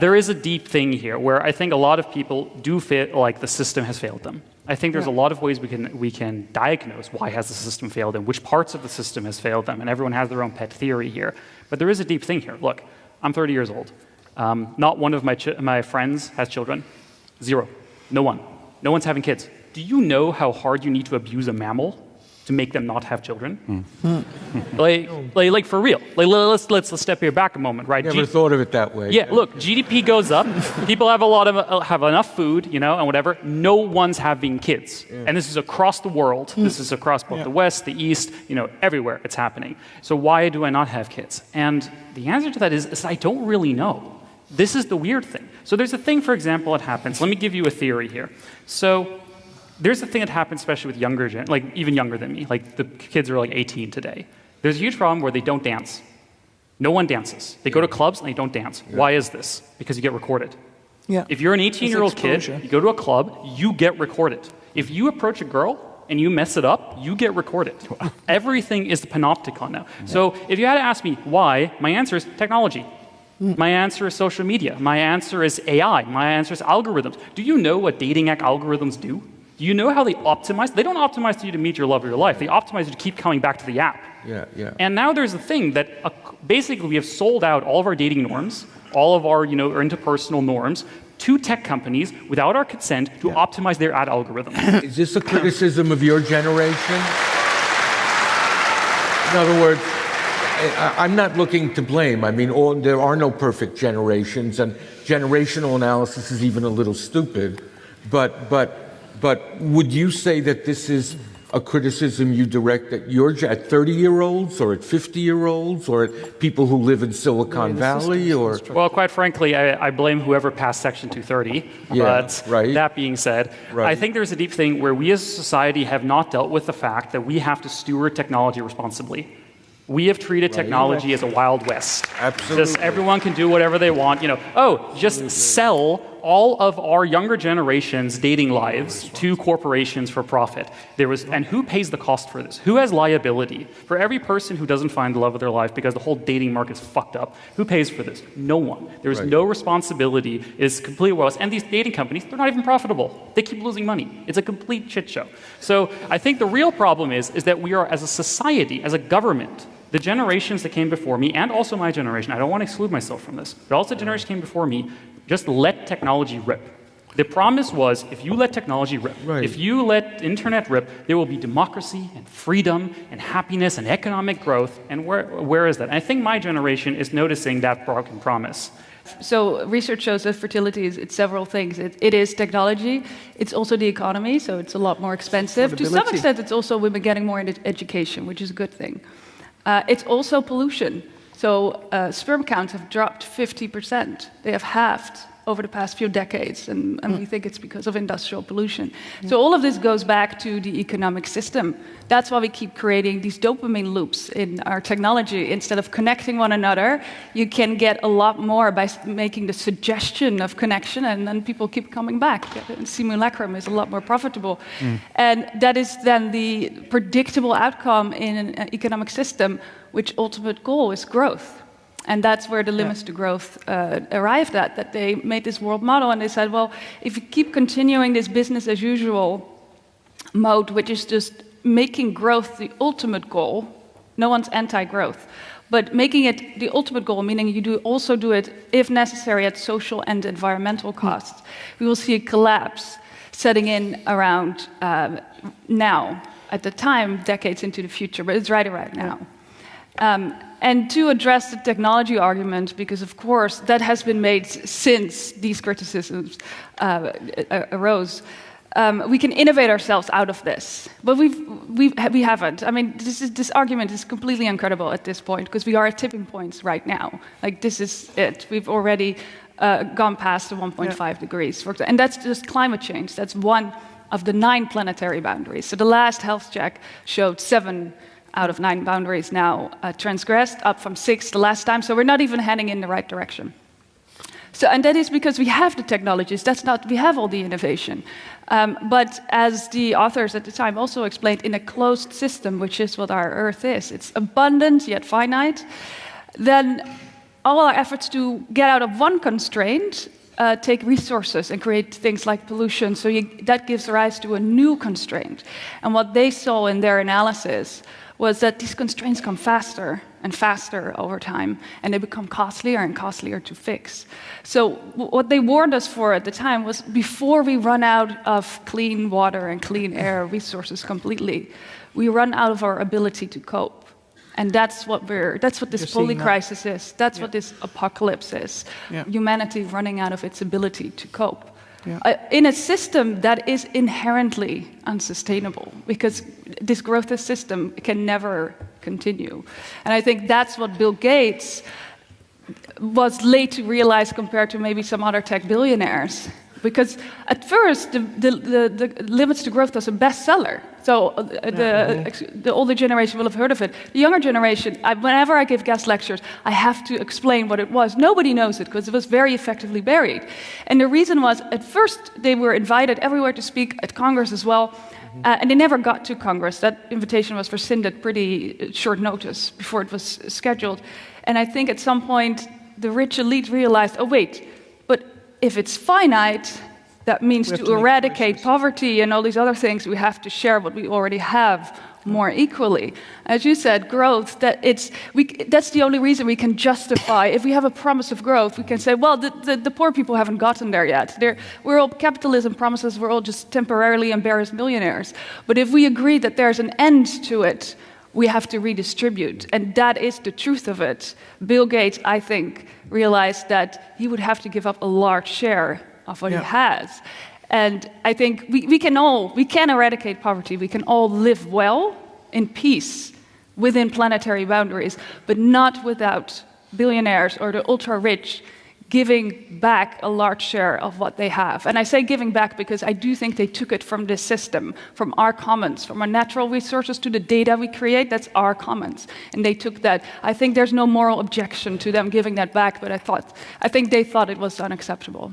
there is a deep thing here where I think a lot of people do feel like the system has failed them. I think there's a lot of ways we can diagnose why has the system failed and which parts of the system has failed them, and everyone has their own pet theory here. But there is a deep thing here. Look, I'm 30 years old. Not one of my friends has children. Zero. No one. No one's having kids. Do you know how hard you need to abuse a mammal to make them not have children? Like for real. Like let's step here back a moment, right? Never thought of it that way. Yeah, look, GDP goes up. People have have enough food, you know, and whatever. No one's having kids, and this is across the world. This is across both the West, the East, you know, everywhere it's happening. So why do I not have kids? And the answer to that is I don't really know. This is the weird thing. So there's a thing, for example, that happens. Let me give you a theory here. So there's a thing that happens, especially with like even younger than me. Like the kids are like 18 today. There's a huge problem where they don't dance. No one dances. They go to clubs and they don't dance. Why is this? Because you get recorded. Yeah. If you're an 18-year-old kid, you go to a club, you get recorded. If you approach a girl and you mess it up, you get recorded. Everything is the panopticon now. So if you had to ask me why, my answer is technology. My answer is social media. My answer is AI. My answer is algorithms. Do you know what dating app algorithms do? Do you know how they optimize? They don't optimize for you to meet your love of your life. They optimize you to keep coming back to the app. And now there's a thing that basically we have sold out all of our dating norms, all of our interpersonal norms, to tech companies without our consent to optimize their ad algorithms. Is this a criticism of your generation? In other words, I'm not looking to blame. I mean, there are no perfect generations, and generational analysis is even a little stupid. But would you say that this is a criticism you direct at 30-year-olds, or at 50-year-olds, or at people who live in Silicon Valley, or? Well, quite frankly, I blame whoever passed Section 230. But that being said, I think there's a deep thing where we as a society have not dealt with the fact that we have to steward technology responsibly. We have treated technology as a Wild West. Absolutely. Just everyone can do whatever they want. Just sell all of our younger generation's dating lives to corporations for profit. And who pays the cost for this? Who has liability? For every person who doesn't find the love of their life because the whole dating market is fucked up, who pays for this? No one. There's no responsibility. It's completely worthless. And these dating companies, they're not even profitable. They keep losing money. It's a complete shit show. So I think the real problem is that we are, as a society, as a government, the generations that came before me, and also my generation, I don't want to exclude myself from this, but also the generation came before me, just let technology rip. The promise was, if you let technology rip, if you let internet rip, there will be democracy and freedom and happiness and economic growth. And where is that? And I think my generation is noticing that broken promise. So research shows that fertility it's several things. It is technology. It's also the economy, so it's a lot more expensive. To some extent, it's also women getting more into education, which is a good thing. It's also pollution. So sperm counts have dropped 50%. They have halved over the past few decades, and we think it's because of industrial pollution. So all of this goes back to the economic system. That's why we keep creating these dopamine loops in our technology. Instead of connecting one another, you can get a lot more by making the suggestion of connection, and then people keep coming back. Simulacrum is a lot more profitable. And that is then the predictable outcome in an economic system, which ultimate goal is growth. And that's where the limits to growth arrived at, that they made this world model, and they said, well, if you keep continuing this business as usual mode, which is just making growth the ultimate goal, no one's anti-growth, but making it the ultimate goal, meaning you also do it, if necessary, at social and environmental costs, we will see a collapse setting in around now, at the time, decades into the future, but it's right around now. And to address the technology argument, because of course that has been made since these criticisms arose, we can innovate ourselves out of this, but we haven't. I mean, this argument is completely incredible at this point because we are at tipping points right now. Like this is it. We've already gone past the 1.5 degrees, and that's just climate change. That's one of the 9 planetary boundaries. So the last health check showed 7 out of 9 boundaries now transgressed, up from 6 the last time. So we're not even heading in the right direction. So, and that is because we have the technologies. We have all the innovation. But as the authors at the time also explained, in a closed system, which is what our Earth is, it's abundant yet finite, then all our efforts to get out of one constraint take resources and create things like pollution. So that gives rise to a new constraint. And what they saw in their analysis was that these constraints come faster and faster over time, and they become costlier and costlier to fix. So what they warned us for at the time was, before we run out of clean water and clean air resources completely, we run out of our ability to cope. And that's what this polycrisis is. That's what this apocalypse is. Yeah. Humanity running out of its ability to cope. Yeah. In a system that is inherently unsustainable, because this growth system can never continue. And I think that's what Bill Gates was late to realize compared to maybe some other tech billionaires. Because at first, the Limits to Growth was a bestseller. So the older generation will have heard of it. The younger generation, whenever I give guest lectures, I have to explain what it was. Nobody knows it, because it was very effectively buried. And the reason was, at first, they were invited everywhere to speak, at Congress as well, and they never got to Congress. That invitation was rescinded pretty short notice before it was scheduled. And I think at some point, the rich elite realized, oh wait, but if it's finite, that means to eradicate poverty and all these other things, we have to share what we already have more equally. As you said, growth, that's the only reason we can justify. If we have a promise of growth, we can say, well, the poor people haven't gotten there yet. Capitalism promises we're all just temporarily embarrassed millionaires. But if we agree that there's an end to it, we have to redistribute. And that is the truth of it. Bill Gates, I think, realized that he would have to give up a large share of what he has. And I think we can eradicate poverty. We can all live well in peace within planetary boundaries, but not without billionaires or the ultra-rich giving back a large share of what they have. And I say giving back because I do think they took it from this system, from our commons, from our natural resources to the data we create, that's our commons. And they took that. I think there's no moral objection to them giving that back, but I think they thought it was unacceptable.